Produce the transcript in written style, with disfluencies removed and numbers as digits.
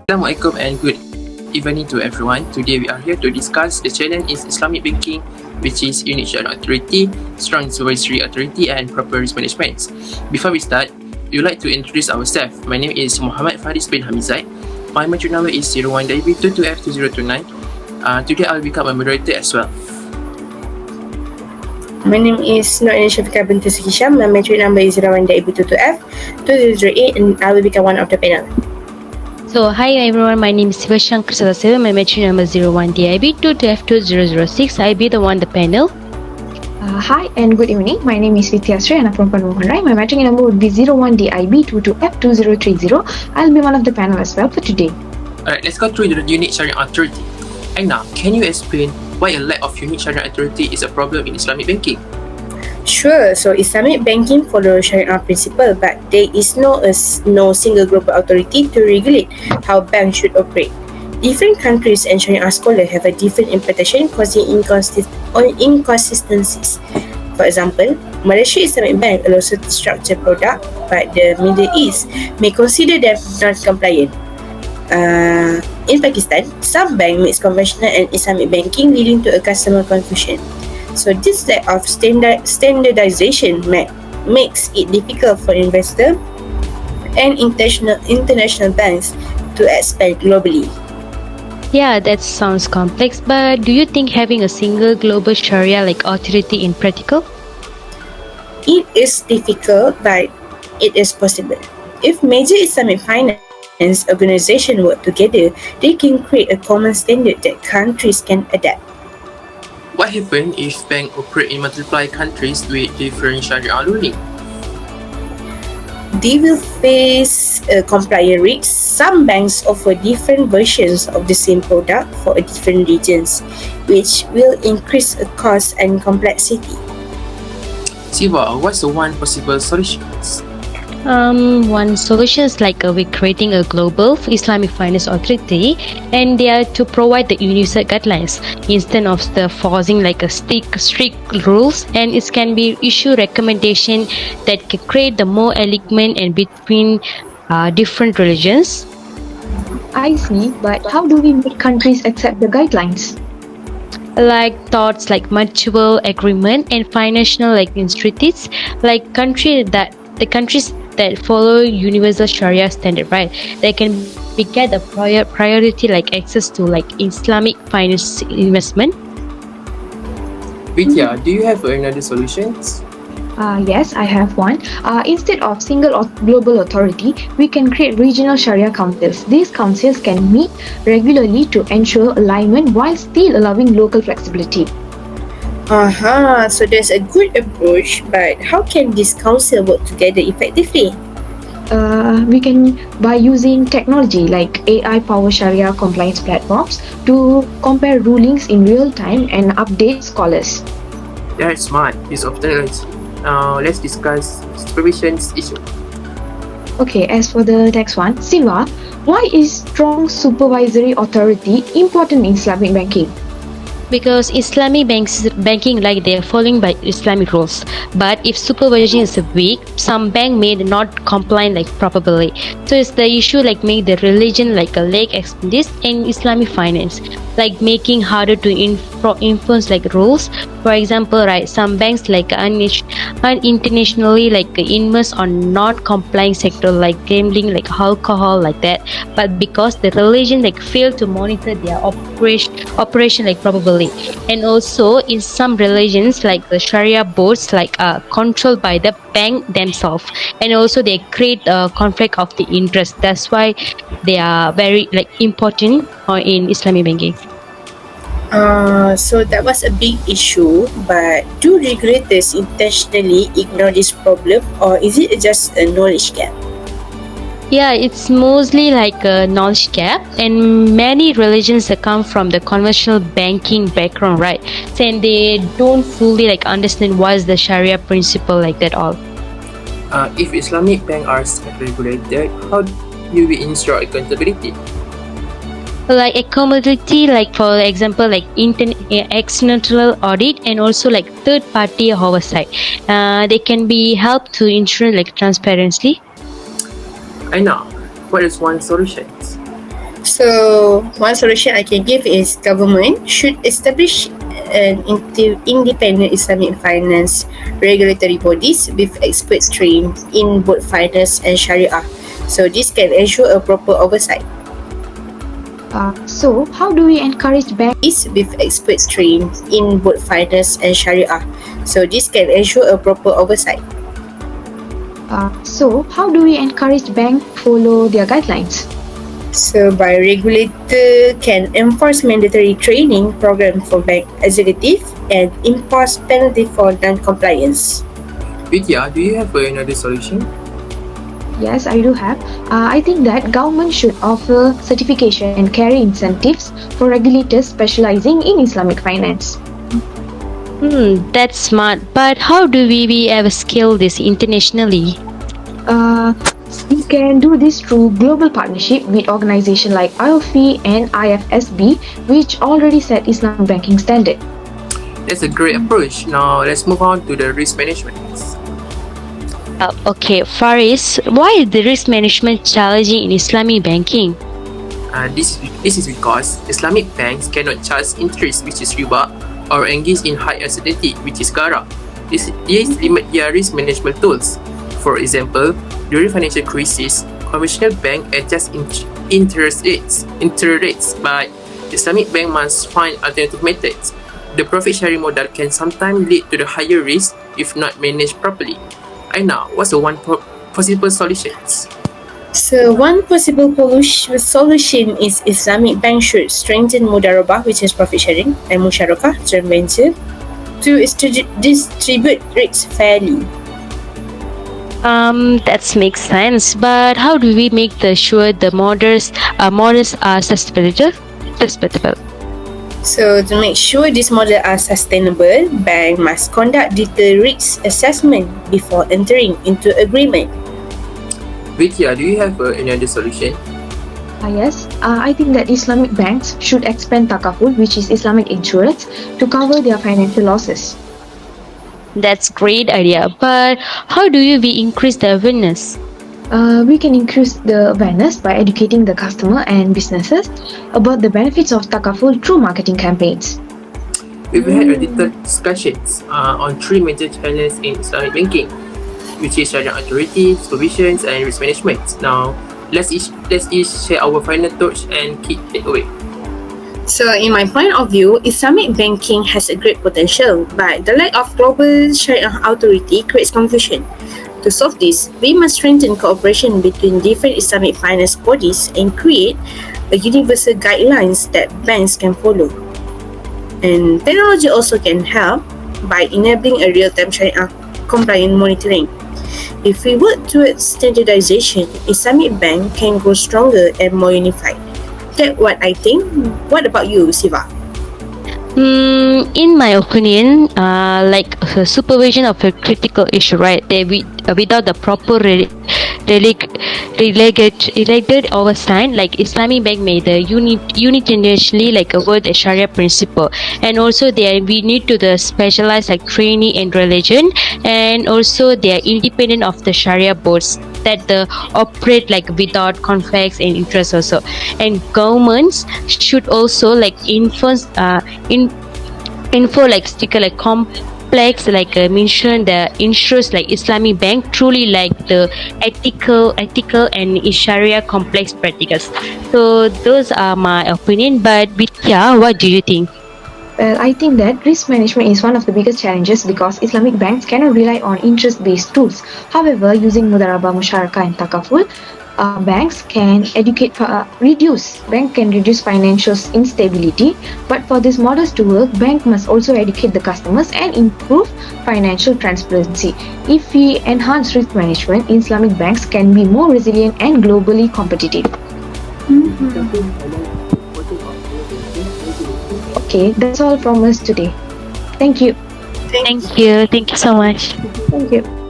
Assalamualaikum and good evening to everyone. Today we are here to discuss the challenge is Islamic banking, which is unique Sharia authority, strong supervisory authority and proper risk management. Before we start, we would like to introduce ourselves. My name is Muhammad Faris bin Hamizat. My matric number is 01-22F2029. Today I'll become a moderator as well. My name is Nur Shafika binti Hisham. My matric number is 01-22F2008 and I will become one of the panel. So, hi everyone, my name is Sivashankar Sadasiva. My matric number is 01-DIB22F2006. I'll be the one the panel. Hi and good evening. My name is Vidya Sri and I'm from Panmohan. My matric number would be 01-DIB22F2030. I'll be one of the panel as well for today. Alright, let's go through the unique Sharia authority. Aina, can you explain why a lack of unique Sharia authority is a problem in Islamic banking? Sure, so Islamic banking follows Sharia principle, but there is no single global authority to regulate how banks should operate. Different countries and Sharia scholars have a different interpretation, causing inconsistencies. For example, Malaysia Islamic Bank allows certain structured product, but the Middle East may consider them non-compliant. In Pakistan, some banks mix conventional and Islamic banking, leading to a customer confusion. So this lack of standardization makes it difficult for investors and international banks to expand globally. Yeah, that sounds complex, but do you think having a single global Sharia like authority in practical? It is difficult, but it is possible. If major Islamic finance organizations work together, they can create a common standard that countries can adapt. What happens if banks operate in multiple countries with different Sharia ruling? They will face compliance risks. Some banks offer different versions of the same product for different regions, which will increase the cost and complexity. Siva, what's the one possible solution? One solution is like we're creating a global Islamic finance authority, and they are to provide the universal guidelines instead of the forcing like a strict rules, and it can be issue recommendation that can create the more alignment and between different religions. I see, but how do we make countries accept the guidelines? Like thoughts like mutual agreement and financial like institutes, like countries that follow universal Sharia standard, right? They can get a priority like access to like Islamic finance investment. Vidya, do you have another solution? Yes, I have one. Instead of single global authority, we can create regional Sharia councils. These councils can meet regularly to ensure alignment while still allowing local flexibility. So there's a good approach, but how can this council work together effectively? We can by using technology like AI powered Sharia compliance platforms to compare rulings in real time and update scholars. That's smart. Use of technology. Now let's discuss supervision issue. Okay, as for the next one, Siva, why is strong supervisory authority important in Islamic banking? Because Islamic banking like they are following by Islamic rules, but if supervision is weak, some bank may not comply like properly. So it's the issue like make the religion like a leg expertise in Islamic finance, like making harder to influence like rules. For example, right, some banks like unintentionally like immerse on not complying sector like gambling, like alcohol, like that. But because the religion like fail to monitor their operation like properly, and also in some religions like the Sharia boards like are controlled by the bank themselves, and also they create a conflict of the interest. That's why they are very like important in Islamic banking. So that was a big issue, but do regulators intentionally ignore this problem, or is it just a knowledge gap? Yeah, it's mostly like a knowledge gap, and many religions that come from the conventional banking background, right? And they don't fully like understand what is the Sharia principle like that all. If Islamic banks are self-regulated, how do we ensure accountability? Like accountability, like for example, like external audit and also like third-party oversight. They can be helped to ensure like transparency. I know. What is one solution? So one solution I can give is government should establish an independent Islamic finance regulatory bodies with experts trained in both finance and Sharia. So this can ensure a proper oversight. So, how do we encourage banks? Is with experts trained in both finance and Sharia. So this can ensure a proper oversight. So, how do we encourage banks to follow their guidelines? So by regulator can enforce mandatory training program for bank executive and impose penalty for non-compliance. Vidya, do you have another solution? Yes, I do have. I think that government should offer certification and carry incentives for regulators specializing in Islamic finance. That's smart. But how do we ever scale this internationally? We can do this through global partnership with organizations like IOFI and IFSB, which already set Islamic banking standard. That's a great approach. Now let's move on to the risk management. Okay, Faris, why is the risk management challenging in Islamic banking? This is because Islamic banks cannot charge interest, which is riba, or engage in high uncertainty, which is gara. This limit their risk management tools. For example, during financial crisis, conventional bank adjust interest rates, but Islamic bank must find alternative methods. The profit sharing model can sometimes lead to the higher risk if not managed properly. Aina, what's the one possible solutions? So one possible solution is Islamic bank should strengthen mudarabah, which is profit sharing, and musyarakah, joint venture, to distribute risks fairly. That makes sense. But how do we make sure the models are sustainable? So to make sure these models are sustainable, bank must conduct detailed risk assessment before entering into agreement. Vidya, do you have another solution? Yes, I think that Islamic banks should expand takaful, which is Islamic insurance, to cover their financial losses. That's great idea. But how do we increase the awareness? We can increase the awareness by educating the customer and businesses about the benefits of takaful through marketing campaigns. We've had a detailed discussions on three major challenges in Islamic banking, which is Sharia authority, supervisions, and risk management. Now, let's each share our final thoughts and key takeaway. So in my point of view, Islamic banking has a great potential, but the lack of global Sharia authority creates confusion. To solve this, we must strengthen cooperation between different Islamic finance bodies and create a universal guidelines that banks can follow. And technology also can help by enabling a real-time Sharia compliant monitoring. If we work towards standardization, Islamic bank can grow stronger and more unified. That's what I think. What about you, Siva? In my opinion, supervision of a critical issue, right? Without the proper related oversight, like Islamic bank made the unilaterally avoid the Sharia principle, and also we need to the specialized training in religion, and also they are independent of the Sharia boards that operate without conflicts and interest also. And governments should also sticker complex mention the ensures Islamic bank truly the ethical and Sharia complex practices. So those are my opinion. But Vidya, what do you think? Well, I think that risk management is one of the biggest challenges because Islamic banks cannot rely on interest-based tools. However, using mudarabah, musyarakah, and takaful, banks can reduce financial instability. But for these models to work, bank must also educate the customers and improve financial transparency. If we enhance risk management, Islamic banks can be more resilient and globally competitive. Okay, that's all from us today. Thank you. Thank you so much. Thank you.